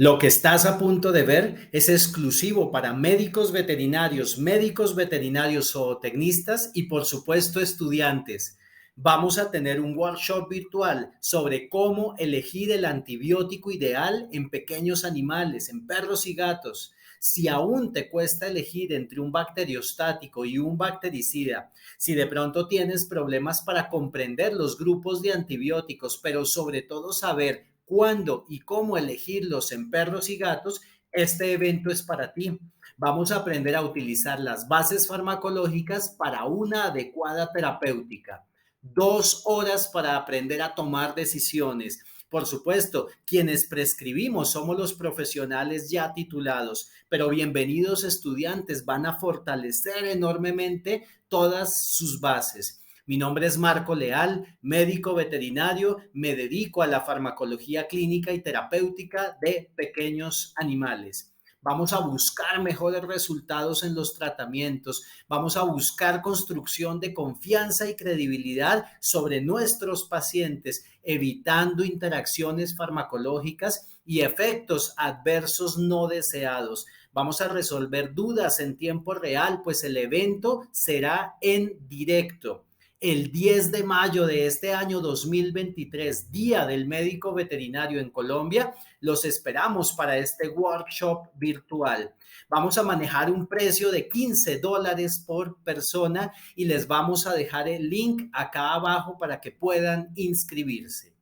Lo que estás a punto de ver es exclusivo para médicos veterinarios zootecnistas y por supuesto estudiantes. Vamos a tener un workshop virtual sobre cómo elegir el antibiótico ideal en pequeños animales, en perros y gatos. Si aún te cuesta elegir entre un bacteriostático y un bactericida, si de pronto tienes problemas para comprender los grupos de antibióticos, pero sobre todo saber cuándo y cómo elegirlos en perros y gatos, este evento es para ti. Vamos a aprender a utilizar las bases farmacológicas para una adecuada terapéutica. 2 horas para aprender a tomar decisiones. Por supuesto, quienes prescribimos somos los profesionales ya titulados, pero bienvenidos estudiantes, van a fortalecer enormemente todas sus bases. Mi nombre es Marco Leal, médico veterinario, me dedico a la farmacología clínica y terapéutica de pequeños animales. Vamos a buscar mejores resultados en los tratamientos, vamos a buscar construcción de confianza y credibilidad sobre nuestros pacientes, evitando interacciones farmacológicas y efectos adversos no deseados. Vamos a resolver dudas en tiempo real, pues el evento será en directo el 10 de mayo de este año 2023, Día del Médico Veterinario en Colombia. Los esperamos para este workshop virtual. Vamos a manejar un precio de $15 por persona y les vamos a dejar el link acá abajo para que puedan inscribirse.